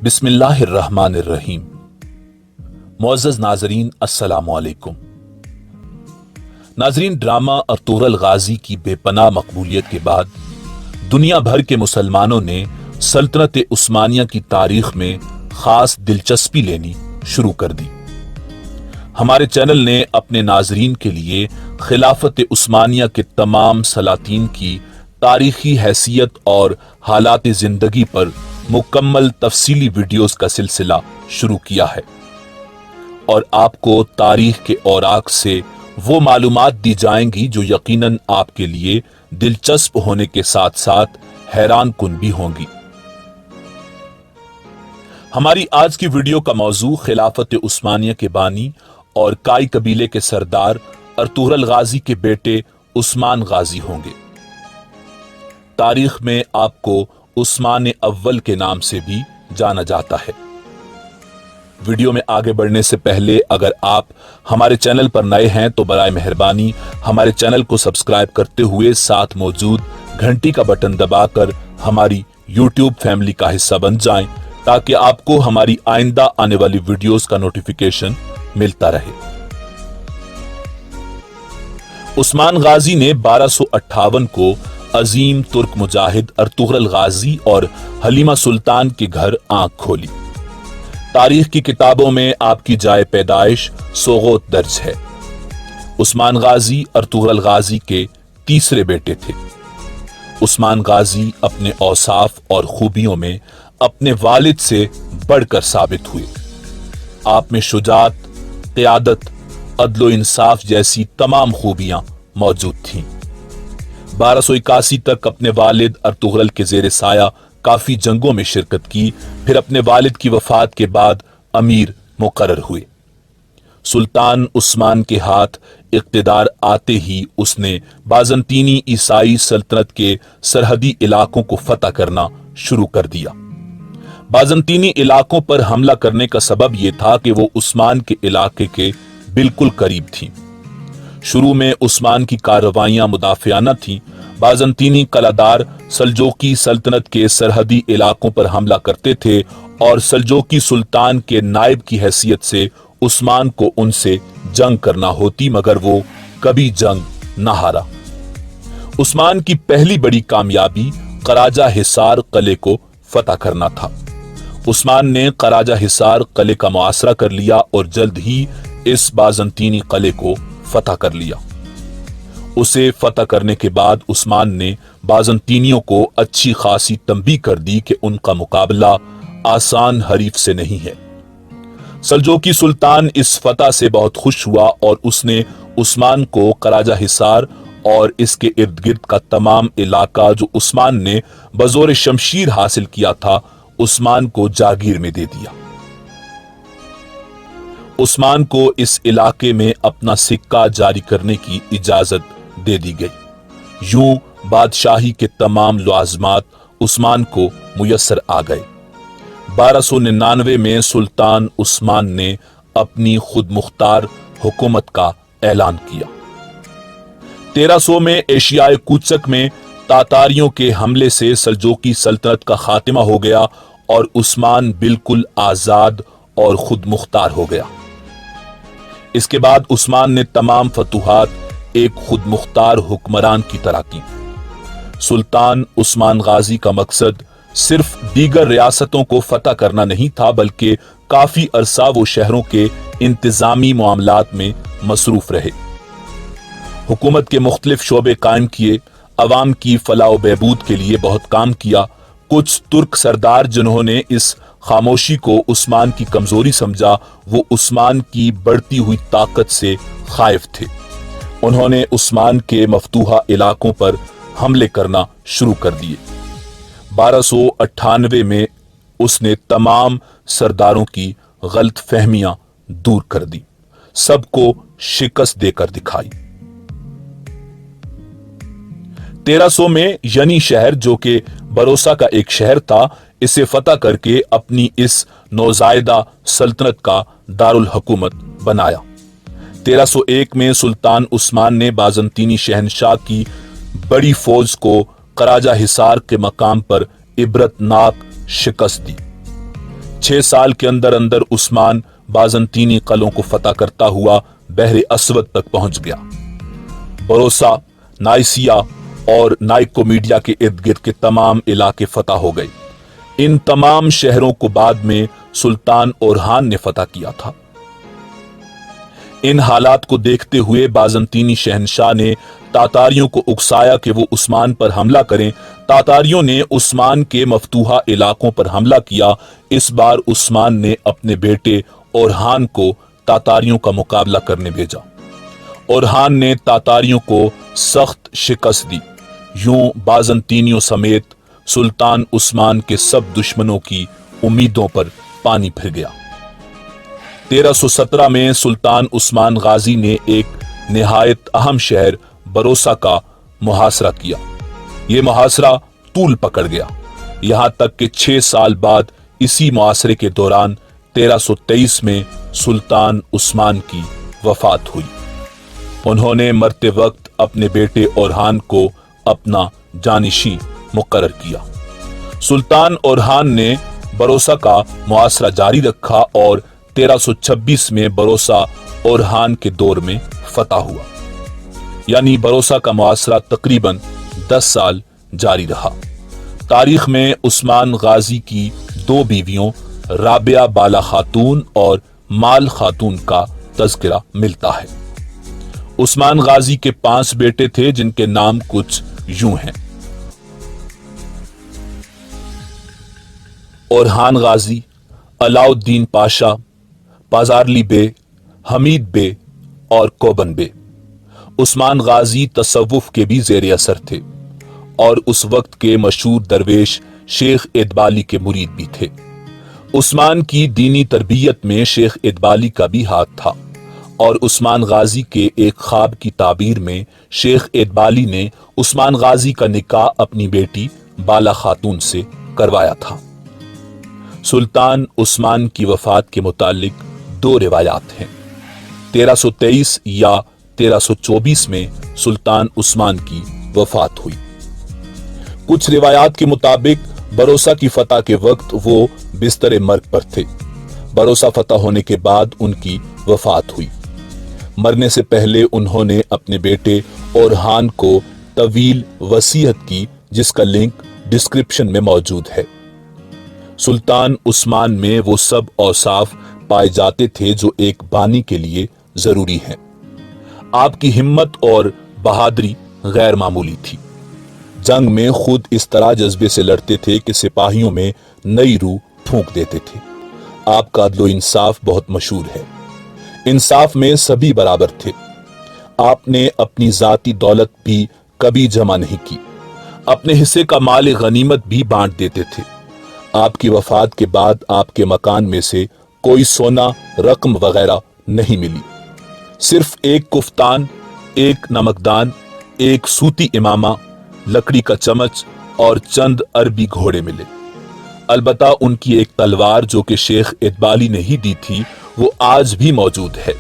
बिस्मिल्लाह अर्रहमान अर्रहीम। मुअज़्ज़ज़ नाज़रीन, अस्सलामु अलैकुम। नाज़रीन, ड्रामा अर्तुग़रुल गाज़ी की बेपनाह मकबूलियत के बाद दुनिया भर के मुसलमानों ने सल्तनत उस्मानिया की तारीख में खास दिलचस्पी लेनी शुरू कर दी। हमारे चैनल ने अपने नाज़रीन के लिए खिलाफत उस्मानिया के तमाम सलातीन की तारीखी हैसियत और हालात जिंदगी पर मुकम्मल तफसीली वीडियोस का सिलसिला शुरू किया है और आपको तारीख के औराक से वो मालूमात दी जाएंगी जो यकीनन आपके लिए दिलचस्प होने के साथ साथ हैरान कुन भी होंगी। हमारी आज की वीडियो का मौजू खिलाफत उस्मानिया के बानी और काई कबीले के सरदार अर्तुग़रुल गाज़ी के बेटे उस्मान गाज़ी होंगे। तारीख में आपको उस्मान अव्वल के नाम से भी जाना जाता है। वीडियो में आगे बढ़ने से पहले अगर आप हमारे चैनल पर नए हैं तो बराए मेहरबानी हमारे चैनल को सब्सक्राइब करते हुए साथ मौजूद घंटी का बटन दबाकर हमारी यूट्यूब फैमिली का हिस्सा बन जाएं, ताकि आपको हमारी आइंदा आने वाली वीडियोस का नोटिफिकेशन मिलता रहे। उस्मान गाज़ी ने 1258 को अजीम तुर्क मुजाहिद अर्तुग़रुल गाज़ी और हलीमा सुल्तान के घर आंख खोली। तारीख की किताबों में आपकी जाए पैदाइश सोगोत दर्ज है। उस्मान गाज़ी अर्तुग़रुल गाज़ी के तीसरे बेटे थे। उस्मान गाज़ी अपने औसाफ और खूबियों में अपने वालिद से बढ़कर साबित हुए। आप में शुजात, क़ियादत, अदलो इंसाफ जैसी तमाम खूबियां मौजूद थीं। 1281 तक अपने वालिद अर्तुग़रुल के ज़ेरे साया काफी जंगों में शिरकत की। फिर अपने वालिद की वफात के बाद अमीर मुकर्रर हुए। सुल्तान उस्मान के हाथ इक़्तिदार आते ही उसने बाज़ंतीनी ईसाई सल्तनत के सरहदी इलाकों को फतह करना शुरू कर दिया। बाज़ंतीनी इलाकों पर हमला करने का सबब यह था कि वो उस्मान के इलाके के बिल्कुल करीब थी। शुरू में उस्मान की कार्रवाइयां मुदाफ़ियाना थीं। बाज़ंतीनी कलादार सल्जोकी सल्तनत के सरहदी इलाकों पर हमला करते थे और सल्जोकी सुल्तान के नायब की हैसियत से उस्मान को उनसे जंग करना होती, मगर वो कभी जंग न हारा। उस्मान की पहली बड़ी कामयाबी कराजा हिसार किले को फतह करना था। उस्मान ने कराजा हिसार किले का मुआसरा कर लिया और जल्द ही इस बाज़ंतीनी किले को फतह कर लिया। उसे फतह करने के बाद उस्मान ने बाज़ंतीनियों को अच्छी खासी तंबीह कर दी कि उनका मुकाबला आसान हरीफ से नहीं है। सल्जोकी सुल्तान इस फतह से बहुत खुश हुआ और उसने उस्मान को कराजा हिसार और इसके इर्द गिर्द का तमाम इलाका जो उस्मान ने बज़ोर शमशीर हासिल किया था, उस्मान को जागीर में दे दिया। उस्मान को इस इलाके में अपना सिक्का जारी करने की इजाजत दे दी गई। यूं बादशाही के तमाम लवाज़मात उस्मान को मुयस्सर आ गए। 1299 में सुल्तान उस्मान ने अपनी खुद मुख्तार हुकूमत का ऐलान किया। 1300 में एशियाई कूचक में तातारियों के हमले से सल्जोकी सल्तनत का खात्मा हो गया और उस्मान बिल्कुल आजाद और खुद मुख्तार हो गया। इसके बाद उस्मान ने तमाम फतूहात एक खुद मुख्तार हुक्मरान की तरह की। सुल्तान उस्मान गाज़ी का मकसद सिर्फ दीगर रियासतों को फतह करना नहीं था, बल्कि काफी अरसा वो शहरों के इंतजामी मामलात में मसरूफ रहे। हुकूमत के मुख्तलिफ शोबे कायम किए, अवाम की फलाह बहबूद के लिए बहुत काम किया। कुछ तुर्क सरदार जिन्होंने इस खामोशी को उस्मान की कमजोरी समझा, वो उस्मान की बढ़ती हुई ताकत से खाइफ थे। उन्होंने उस्मान के मफतूहा इलाकों पर हमले करना शुरू कर दिए। 1298 में उसने तमाम सरदारों की गलत फहमियां दूर कर दी, सबको शिकस्त देकर दिखाई। 1300 में यनी शहर, जो कि बरोसा का एक शहर था, इसे फतह करके अपनी इस नौजायदा सल्तनत का दारुल हुकूमत बनाया। 1301 में सुल्तान उस्मान ने बाज़ंतीनी शहनशाह की बड़ी फौज को कराजा हिसार के मकाम पर इबरतनाक शिकस्त दी। 6 سال کے اندر اندر عثمان بازنطینی قلعوں کو فتح کرتا ہوا بحر اسود تک پہنچ گیا۔ بروسا، نائسیا اور نائکومیڈیا کے ارد گرد کے تمام علاقے فتح ہو گئے۔ ان تمام شہروں کو بعد میں سلطان اورہان نے فتح کیا تھا۔ ان حالات کو دیکھتے ہوئے بازنطینی شہنشاہ نے تاتاریوں کو اکسایا کہ وہ عثمان پر حملہ کریں۔ تاتاریوں نے عثمان کے مفتوحہ علاقوں پر حملہ کیا۔ اس بار عثمان نے اپنے بیٹے اورہان کو تاتاریوں کا مقابلہ کرنے بھیجا۔ اورہان نے تاتاریوں کو سخت شکست دی۔ یوں بازنطینیوں سمیت سلطان عثمان کے سب دشمنوں کی امیدوں پر پانی پھر گیا۔ 1317 میں سلطان عثمان غازی نے ایک نہایت اہم شہر بروسا کا محاصرہ کیا۔ یہ محاصرہ طول پکڑ گیا، یہاں تک کہ 6 سال بعد اسی محاصرے کے دوران 1323 میں سلطان عثمان کی وفات ہوئی۔ انہوں نے مرتے وقت اپنے بیٹے اورہان کو اپنا جانشین مقرر کیا۔ سلطان اورہان نے بروسا کا محاصرہ جاری رکھا اور 1326 میں بروسا اورہان کے دور میں فتح ہوا، یعنی بروسا کا محاصرہ تقریباً 10 سال جاری رہا۔ تاریخ میں عثمان غازی کی 2 بیویوں رابعہ بالا خاتون اور مال خاتون کا تذکرہ ملتا ہے۔ عثمان غازی کے 5 بیٹے تھے جن کے نام کچھ یوں ہیں: اورہان غازی، علاؤ الدین پاشا، پازارلی بے، حمید بے اور کوبن بے۔ عثمان غازی تصوف کے بھی زیر اثر تھے اور اس وقت کے مشہور درویش شیخ ادبالی کے مرید بھی تھے۔ عثمان کی دینی تربیت میں شیخ ادبالی کا بھی ہاتھ تھا اور عثمان غازی کے ایک خواب کی تعبیر میں شیخ ادبالی نے عثمان غازی کا نکاح اپنی بیٹی بالا خاتون سے کروایا تھا۔ سلطان عثمان کی وفات کے متعلق 2 روایات ہیں۔ 1323 یا 1324 میں سلطان عثمان کی وفات ہوئی۔ کچھ روایات کے مطابق بروسا کی فتح کے وقت وہ بستر مرگ پر تھے۔ بروسا فتح ہونے کے بعد ان کی وفات ہوئی۔ مرنے سے پہلے انہوں نے اپنے بیٹے اورہان کو طویل وصیت کی، جس کا لنک ڈسکرپشن میں موجود ہے۔ سلطان عثمان میں وہ سب اوصاف پائے جاتے تھے جو ایک بانی کے لیے ضروری ہیں۔ آپ کی ہمت اور بہادری غیر معمولی تھی۔ جنگ میں خود اس طرح جذبے سے لڑتے تھے کہ سپاہیوں میں نئی روح پھونک دیتے تھے۔ آپ کا عدل و انصاف بہت مشہور ہے۔ انصاف میں سبھی برابر تھے۔ آپ نے اپنی ذاتی دولت بھی کبھی جمع نہیں کی۔ اپنے حصے کا مال غنیمت بھی بانٹ دیتے تھے۔ آپ کی وفات کے بعد آپ کے مکان میں سے کوئی سونا، رقم وغیرہ نہیں ملی۔ صرف ایک کفتان، ایک نمکدان، ایک سوتی امامہ، لکڑی کا چمچ اور چند عربی گھوڑے ملے۔ البتہ ان کی ایک تلوار جو کہ شیخ ادبالی نے ہی دی تھی وہ آج بھی موجود ہے۔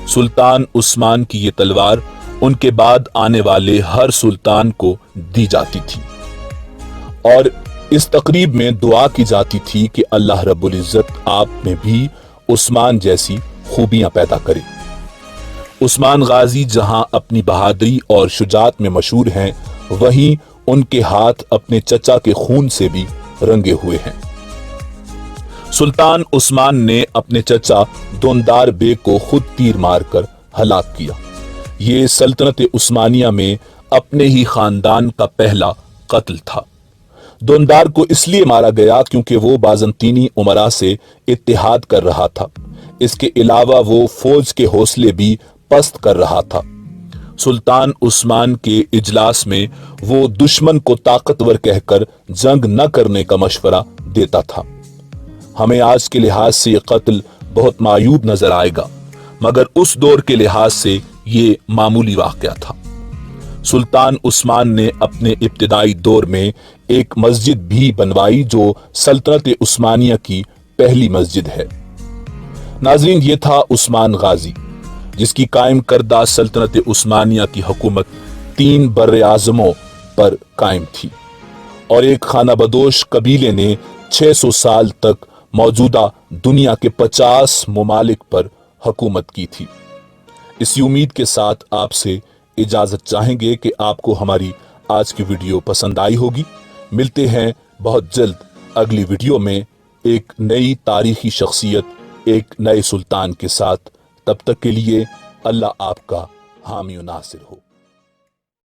سلطان عثمان کی یہ تلوار ان کے بعد آنے والے ہر سلطان کو دی جاتی تھی اور اس تقریب میں دعا کی جاتی تھی کہ اللہ رب العزت آپ میں بھی عثمان جیسی خوبیاں پیدا کرے۔ عثمان غازی جہاں اپنی بہادری اور شجاعت میں مشہور ہیں، وہیں ان کے ہاتھ اپنے چچا کے خون سے بھی رنگے ہوئے ہیں۔ سلطان عثمان نے اپنے چچا دوندار بے کو خود تیر مار کر ہلاک کیا۔ یہ سلطنت عثمانیہ میں اپنے ہی خاندان کا پہلا قتل تھا۔ دوندار کو اس لیے مارا گیا کیونکہ وہ بازنطینی امراء سے اتحاد کر رہا تھا۔ اس کے علاوہ وہ فوج کے حوصلے بھی پست کر رہا تھا۔ سلطان عثمان کے اجلاس میں وہ دشمن کو طاقتور کہہ کر جنگ نہ کرنے کا مشورہ دیتا تھا۔ ہمیں آج کے لحاظ سے یہ قتل بہت معیوب نظر آئے گا، مگر اس دور کے لحاظ سے یہ معمولی واقعہ تھا۔ سلطان عثمان نے اپنے ابتدائی دور میں ایک مسجد بھی بنوائی جو سلطنت عثمانیہ کی پہلی مسجد ہے۔ ناظرین، یہ تھا عثمان غازی، جس کی قائم کردہ سلطنت عثمانیہ کی حکومت 3 بر اعظموں پر قائم تھی اور ایک خانہ بدوش قبیلے نے 600 سال تک موجودہ دنیا کے 50 ممالک پر حکومت کی تھی۔ اسی امید کے ساتھ آپ سے اجازت چاہیں گے کہ آپ کو ہماری آج کی ویڈیو پسند آئی ہوگی۔ ملتے ہیں بہت جلد اگلی ویڈیو میں ایک نئی تاریخی شخصیت، ایک نئے سلطان کے ساتھ۔ تب تک کے لیے اللہ آپ کا حامی و ناصر ہو۔